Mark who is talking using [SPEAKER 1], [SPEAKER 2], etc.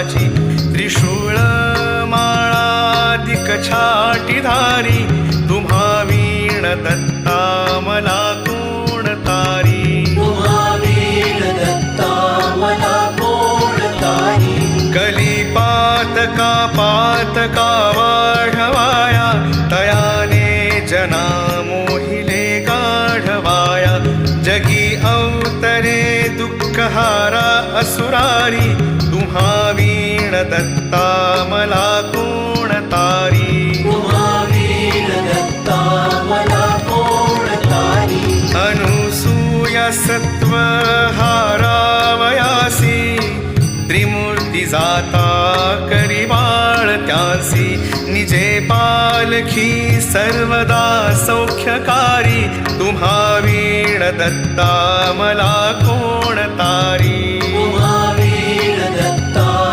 [SPEAKER 1] माझी त्रिशूळ माळादिक छाटीधारी तुम्हा वीण दत्ता मला कोण तारी कलिपातका पातका वाढवाया तयाने जना मोहिले गाढवाया जगी अवतरे दुःखहारा असुरारी तुम्हा वीण दत्ता मला कोण तारी अनुसूया सत्वहारावयासी त्रिमूर्ती जाता करी बाळ त्यासी निजे पालखी सर्वदा सौख्यकारी तुम्हा वीण दत्ता मला